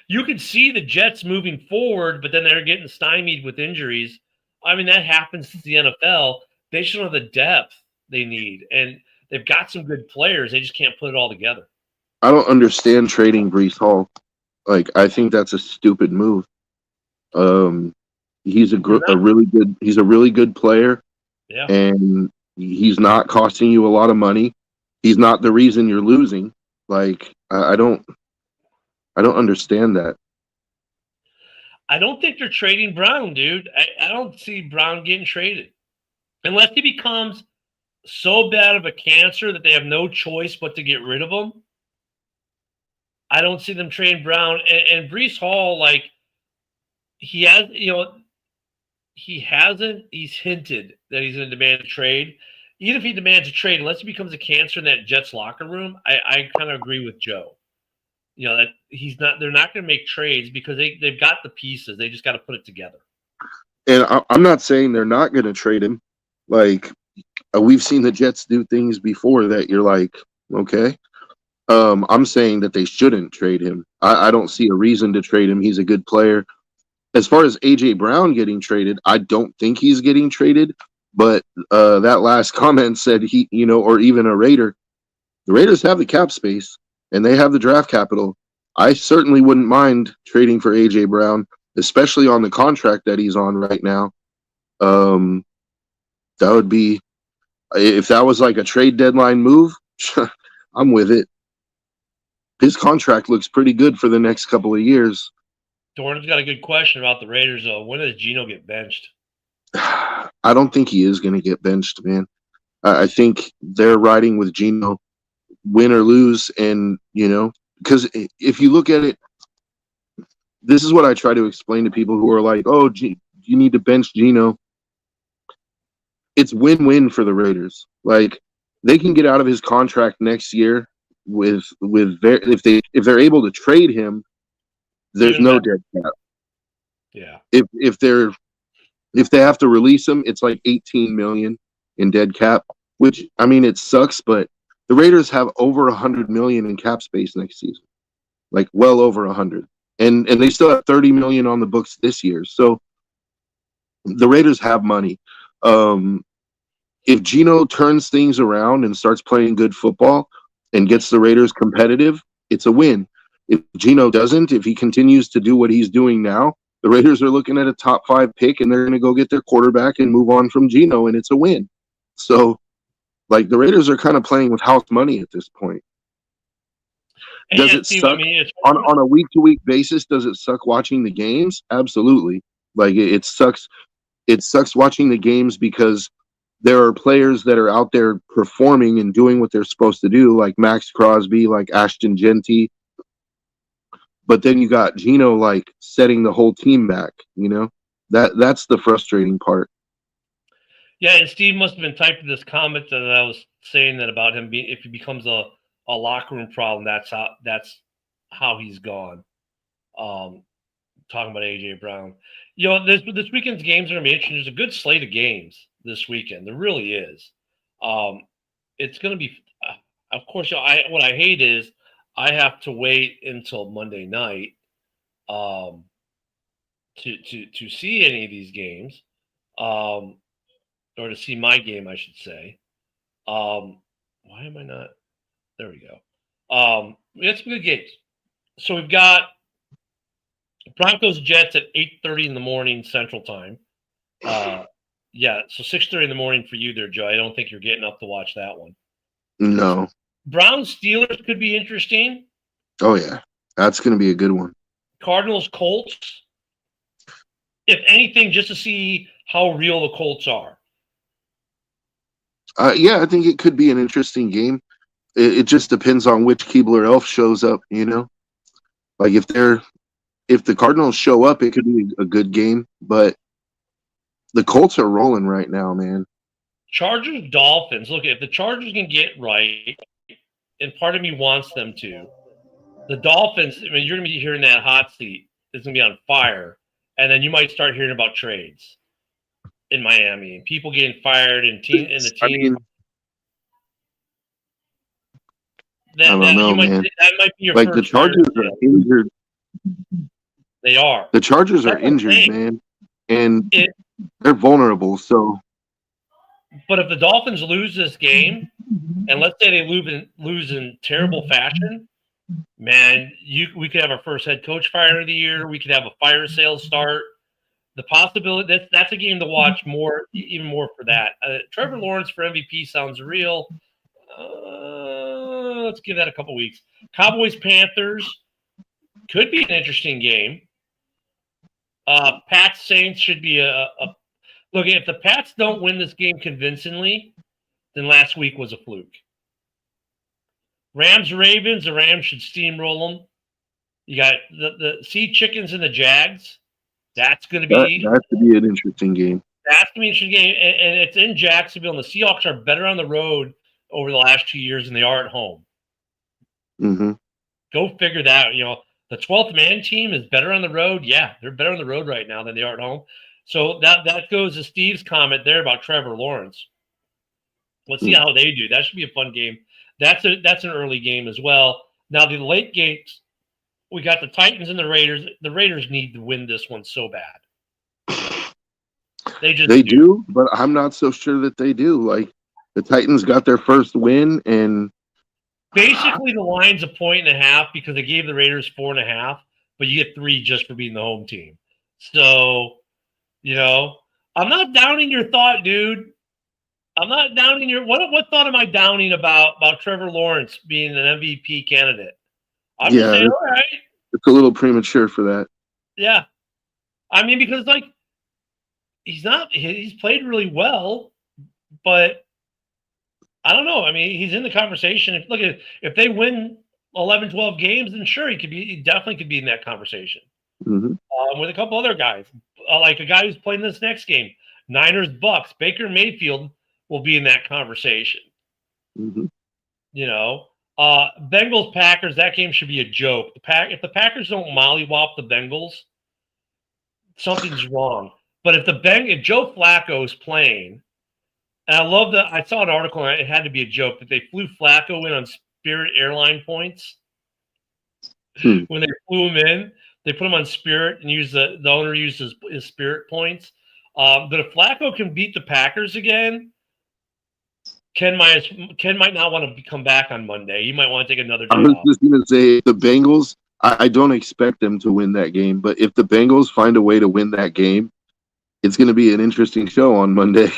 you can see the Jets moving forward, but then they're getting stymied with injuries. I mean, that happens to the NFL. They should have the depth they need, and they've got some good players. They just can't put it all together. I don't understand trading Breece Hall. Like, I think that's a stupid move. He's a really good player. Yeah. And he's not costing you a lot of money. He's not the reason you're losing. Like, I don't understand that. I don't think they're trading Brown, dude. I don't see Brown getting traded unless he becomes so bad of a cancer that they have no choice but to get rid of him. I don't see them trading Brown and Breece Hall. Like he's hinted that he's going to demand a trade. Even if he demands a trade, unless he becomes a cancer in that Jets locker room, I kind of agree with Joe. That they're not going to make trades because they've got the pieces. They just got to put it together. And I'm not saying they're not going to trade him. Like, we've seen the Jets do things before that you're like, okay. I'm saying that they shouldn't trade him. I don't see a reason to trade him. He's a good player. As far as A.J. Brown getting traded, I don't think he's getting traded. But that last comment said or even a Raider. The Raiders have the cap space, and they have the draft capital. I certainly wouldn't mind trading for A.J. Brown, especially on the contract that he's on right now. That would be, if that was like a trade deadline move, I'm with it. His contract looks pretty good for the next couple of years. Dorn's got a good question about the Raiders, though. When does Geno get benched? I don't think he is going to get benched, man. I think they're riding with Geno, win or lose, and because if you look at it, this is what I try to explain to people who are like, "Oh, you need to bench Geno." It's win-win for the Raiders. Like, they can get out of his contract next year if they're able to trade him. There's no dead cap. Yeah. If they have to release him, it's like $18 million in dead cap. Which, I mean, it sucks, but the Raiders have over $100 million in cap space next season, like well over 100, and they still have $30 million on the books this year. So the Raiders have money. If Geno turns things around and starts playing good football and gets the Raiders competitive, it's a win. If Geno doesn't, if he continues to do what he's doing now, the Raiders are looking at a top 5 pick, and they're going to go get their quarterback and move on from Geno, and it's a win. So, like, the Raiders are kind of playing with house money at this point. Does it suck on a week-to-week basis? Does it suck watching the games? Absolutely. Like, it sucks. It sucks watching the games because there are players that are out there performing and doing what they're supposed to do, like Max Crosby, like Ashton Genty. But then you got Geno, like, setting the whole team back. That's the frustrating part. Yeah, and Steve must have been typing this comment that I was saying that about him if he becomes a locker room problem, that's how he's gone. Talking about AJ Brown. This weekend's games are gonna be interesting. There's a good slate of games this weekend. There really is. It's gonna be, of course. What I hate is I have to wait until Monday night to see any of these games. Or to see my game, I should say. Why am I not? There we go. We had some good games. So we've got Broncos Jets at 8:30 in the morning Central Time. Yeah, so 6:30 in the morning for you there, Joe. I don't think you're getting up to watch that one. No. Browns Steelers could be interesting. Oh, yeah. That's going to be a good one. Cardinals Colts. If anything, just to see how real the Colts are. Yeah, I think it could be an interesting game. It just depends on which Keebler Elf shows up, Like, if the Cardinals show up, it could be a good game. But the Colts are rolling right now, man. Chargers Dolphins. Look, if the Chargers can get right, and part of me wants them to, the Dolphins, I mean, you're going to be hearing that hot seat. It's going to be on fire. And then you might start hearing about trades in Miami, and people getting fired, and the team. I don't know, man. That might be your like first the Chargers are injured. They are. The Chargers are injured, man, and they're vulnerable. So, but if the Dolphins lose this game, and let's say they lose in terrible fashion, man, we could have our first head coach fired of the year. We could have a fire sale start. The possibility that's a game to watch even more for that. Trevor Lawrence for MVP sounds real. Let's give that a couple weeks. Cowboys Panthers could be an interesting game. Pats Saints should be a look. If the Pats don't win this game convincingly, then last week was a fluke. Rams Ravens. The Rams should steamroll them. You got the Sea Chickens and the Jags. That's going to be that could be an interesting game. That's going to be an interesting game, and it's in Jacksonville. And the Seahawks are better on the road over the last 2 years than they are at home. Mm-hmm. Go figure that. The 12th man team is better on the road. Yeah, they're better on the road right now than they are at home. So that goes to Steve's comment there about Trevor Lawrence. Let's see how they do. That should be a fun game. That's an early game as well. Now the late games, we got the Titans and the Raiders. The Raiders need to win this one so bad. They do, but I'm not so sure that they do. Like, the Titans got their first win, and basically the line's 1.5 because they gave the Raiders 4.5, but you get 3 just for being the home team. So, I'm not downing your thought, dude. I'm not downing your what thought am I downing about Trevor Lawrence being an MVP candidate? I'm just saying, all right. It's a little premature for that. Yeah. I mean, because like he's played really well, but I don't know. I mean, he's in the conversation. If they win 11, 12 games, then sure he definitely could be in that conversation. Hmm. With a couple other guys, like a guy who's playing this next game, Niners Bucks, Baker Mayfield will be in that conversation. Hmm. You know, Bengals Packers, that game should be a joke. If the Packers don't mollywop the Bengals, something's wrong. But if Joe Flacco is playing, and I saw an article and it had to be a joke that they flew Flacco in on Spirit Airline points. When they flew him in, they put him on Spirit and the owner used his Spirit points. But if Flacco can beat the Packers again, Ken might not want to come back on Monday. He might want to take another day I was off. just going to say the Bengals. I don't expect them to win that game, but if the Bengals find a way to win that game, it's going to be an interesting show on Monday.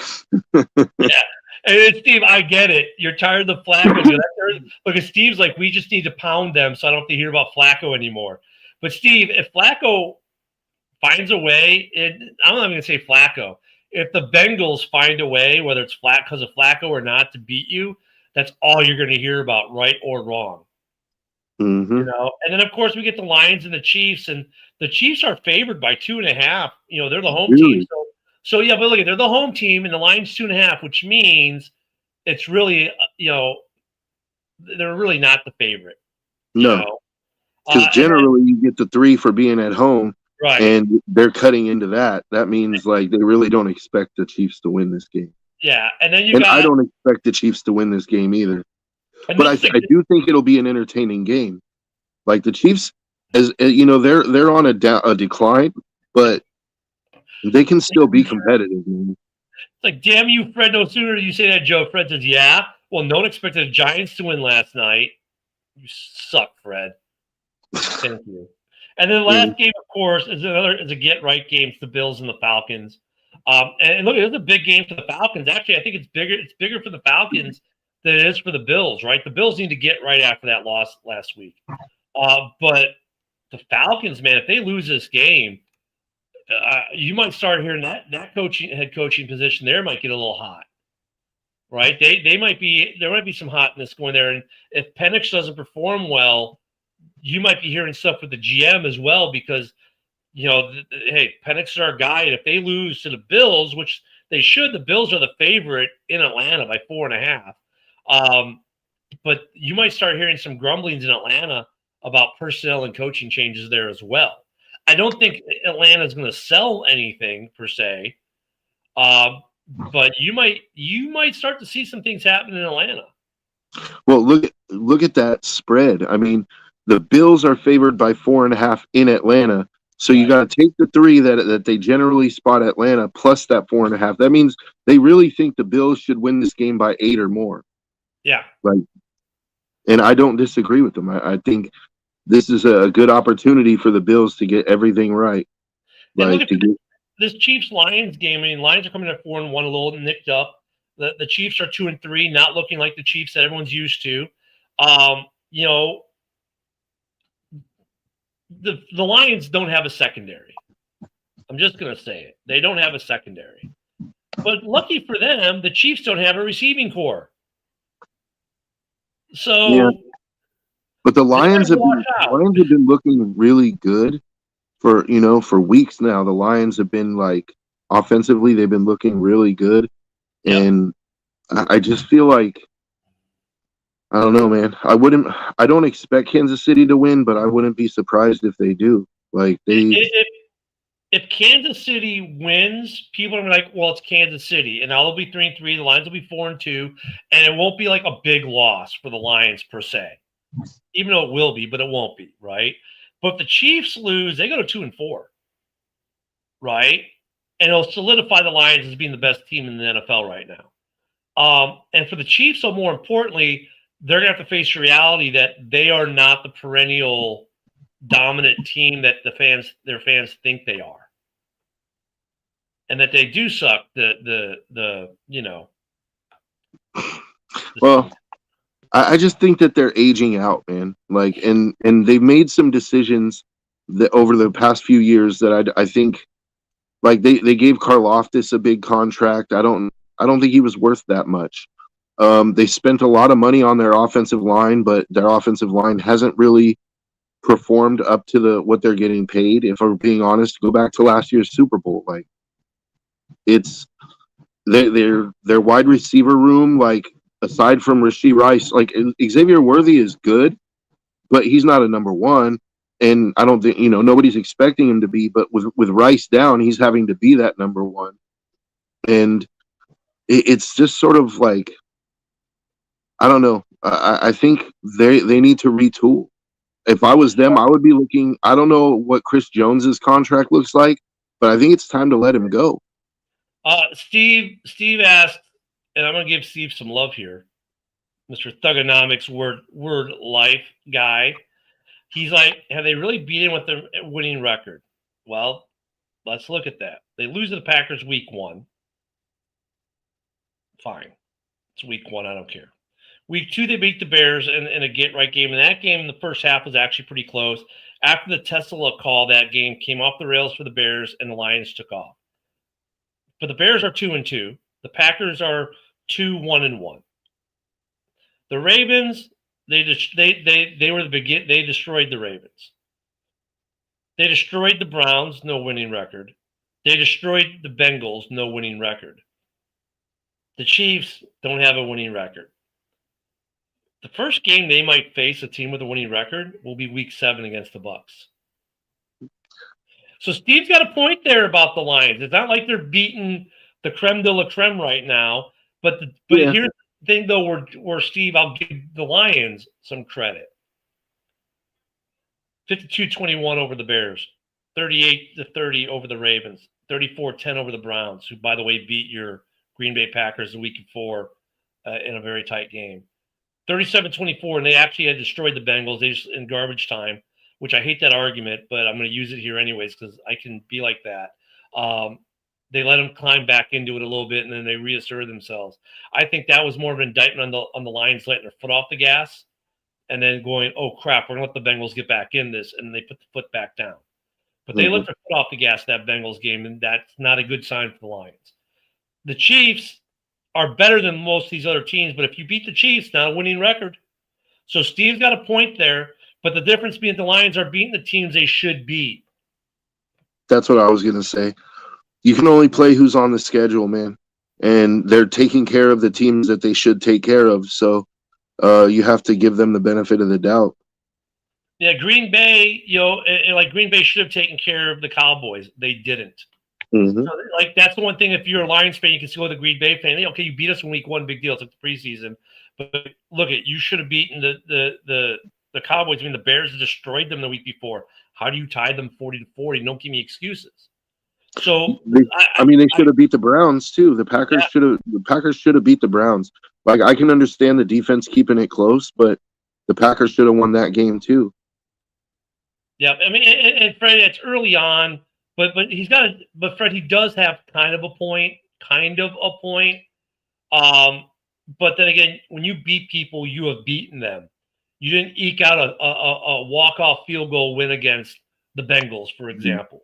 Yeah. And Steve, I get it. You're tired of the Flacco. Because Steve's like, we just need to pound them so I don't have to hear about Flacco anymore. But Steve, if Flacco finds a way, I'm not even going to say Flacco. If the Bengals find a way, whether it's flat because of Flacco or not, to beat you, that's all you're going to hear about, right or wrong. Mm-hmm. You know, and then of course we get the Lions and the Chiefs, and the Chiefs are favored by 2.5. You know, they're the home team. So yeah, but look, they're the home team, and the Lions 2.5, which means it's really, they're really not the favorite. No, because generally you get the 3 for being at home, right? And they're cutting into that. That means like they really don't expect the Chiefs to win this game. Yeah, and then I don't expect the Chiefs to win this game either. But I do think it'll be an entertaining game. Like the Chiefs, as you know, they're on a decline, but they can still be competitive. Man. It's like, damn you, Fred! No sooner do you say that, Joe. Fred says, "Yeah, well, no one expected the Giants to win last night. You suck, Fred. Thank you." And then the last game, of course, is a get right game. It's the Bills and the Falcons. And look, it's a big game for the Falcons. Actually, I think it's bigger. It's bigger for the Falcons than it is for the Bills, right? The Bills need to get right after that loss last week. But the Falcons, man, if they lose this game, you might start hearing that head coaching position there might get a little hot, right? There might be some hotness going there. And if Penix doesn't perform well, you might be hearing stuff with the GM as well because, hey, Penix is our guy. And if they lose to the Bills, which they should, the Bills are the favorite in Atlanta by 4.5. But you might start hearing some grumblings in Atlanta about personnel and coaching changes there as well. I don't think Atlanta is going to sell anything per se, but you might start to see some things happen in Atlanta. Well, look at that spread. I mean, the Bills are favored by 4.5 in Atlanta, so you got to take the 3 that they generally spot Atlanta plus that 4.5. That means they really think the Bills should win this game by 8 or more. Yeah, right. And I don't disagree with them. I think this is a good opportunity for the Bills to get everything right. This Chiefs-Lions game, I mean, Lions are coming at 4-1, a little nicked up. The Chiefs are 2-3, not looking like the Chiefs that everyone's used to. The Lions don't have a secondary. I'm just going to say it. They don't have a secondary. But lucky for them, the Chiefs don't have a receiving core. So, yeah. But the Lions have been looking really good for weeks now. The Lions have been like offensively, they've been looking really good, and I just feel like I don't know, man. I don't expect Kansas City to win, but I wouldn't be surprised if they do. Like if Kansas City wins, people are gonna be like, well, it's Kansas City, and they'll be 3-3. The Lions will be 4-2, and it won't be like a big loss for the Lions per se. Even though it will be, but it won't be, right? But if the Chiefs lose, they go to 2-4, right? And it'll solidify the Lions as being the best team in the NFL right now. And for the Chiefs, so more importantly, they're going to have to face reality that they are not the perennial dominant team that their fans think they are, and that they do suck. Well, I just think that they're aging out, man. Like, and they've made some decisions over the past few years that I think like they gave Karlaftis a big contract. I don't think he was worth that much. They spent a lot of money on their offensive line, but their offensive line hasn't really performed up to what they're getting paid. If I'm being honest, go back to last year's Super Bowl. Like it's their wide receiver room, like aside from Rashee Rice, like Xavier Worthy is good, but he's not a number one. And I don't think, nobody's expecting him to be, but with Rice down, he's having to be that number one. And it's just sort of like, I don't know. I think they need to retool. If I was them, I would be looking. I don't know what Chris Jones's contract looks like, but I think it's time to let him go. Steve asked, and I'm going to give Steve some love here, Mr. Thugonomics word life guy. He's like, have they really beat him with the winning record? Well, let's look at that. They lose to the Packers week 1. Fine. It's week 1. I don't care. Week 2, they beat the Bears in a get-right game. And that game in the first half was actually pretty close. After the Tesla call, that game came off the rails for the Bears, and the Lions took off. But the Bears are 2-2. The Packers are 2-1-1. The Ravens, they were they destroyed the Ravens. They destroyed the Browns, no winning record. They destroyed the Bengals, no winning record. The Chiefs don't have a winning record. The first game they might face a team with a winning record will be Week 7 against the Bucks. So Steve's got a point there about the Lions. It's not like they're beating the creme de la creme right now. But here's the thing, though, where Steve, I'll give the Lions some credit. 52-21 over the Bears, 38-30 over the Ravens, 34-10 over the Browns, who, by the way, beat your Green Bay Packers the week before in a very tight game. 37-24, and they actually had destroyed the Bengals in garbage time, which I hate that argument, but I'm going to use it here anyways because I can be like that. They let them climb back into it a little bit, and then they reasserted themselves. I think that was more of an indictment on the Lions letting their foot off the gas and then going, oh, crap, we're going to let the Bengals get back in this, and they put the foot back down. But they let their foot off the gas that Bengals game, and that's not a good sign for the Lions. The Chiefs are better than most of these other teams, but if you beat the Chiefs, not a winning record. So Steve's got a point there, but the difference being the Lions are beating the teams they should beat. That's what I was going to say. You can only play who's on the schedule, man. And they're taking care of the teams that they should take care of. So you have to give them the benefit of the doubt. Yeah, Green Bay, Green Bay should have taken care of the Cowboys. They didn't. Mm-hmm. So, that's the one thing. If you're a Lions fan, you can still go to the Green Bay fan. Hey, okay, you beat us in week 1, big deal. It's like the preseason. But look, you should have beaten the Cowboys. I mean, the Bears destroyed them the week before. How do you tie them 40-40? Don't give me excuses. So they should have beat the Browns too. The Packers should have beat the Browns. Like, I can understand the defense keeping it close, but the Packers should have won that game too. Yeah, I mean, and Fred, it's early on, but Fred, he does have kind of a point. But then again, when you beat people, you have beaten them. You didn't eke out a walk-off field goal win against the Bengals, for example.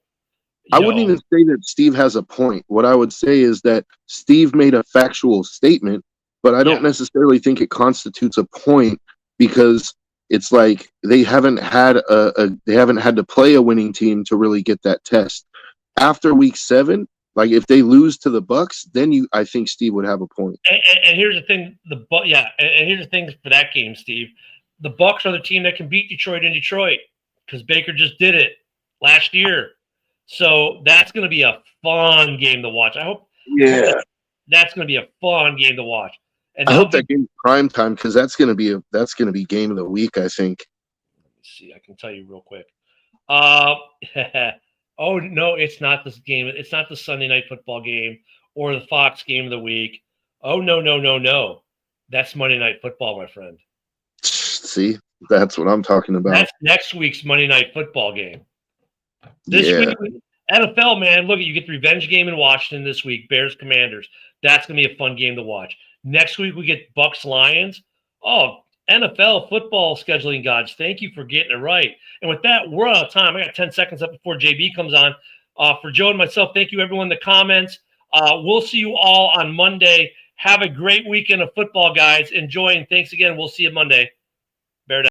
I wouldn't even say that Steve has a point. What I would say is that Steve made a factual statement, but I don't necessarily think it constitutes a point because it's like they haven't had to play a winning team to really get that test. After week 7, like if they lose to the Bucks, then I think Steve would have a point. And here's the thing, and here's the thing for that game, Steve. The Bucks are the team that can beat Detroit in Detroit because Baker just did it last year. So that's going to be a fun game to watch. I hope. Yeah, that's going to be a fun game to watch. And I hope that game's prime time because that's going to be game of the week. I think. Let me see. I can tell you real quick. Oh no, it's not this game. It's not the Sunday Night Football game or the Fox game of the week. Oh no. That's Monday Night Football, my friend. See, that's what I'm talking about. That's next week's Monday Night Football game. This week, NFL, man, look, you get the revenge game in Washington this week, Bears Commanders. That's going to be a fun game to watch. Next week, we get Bucks Lions. Oh, NFL football scheduling gods. Thank you for getting it right. And with that, we're out of time. I got 10 seconds up before JB comes on. For Joe and myself, thank you, everyone in the comments. We'll see you all on Monday. Have a great weekend of football, guys. Enjoy, and thanks again. We'll see you Monday.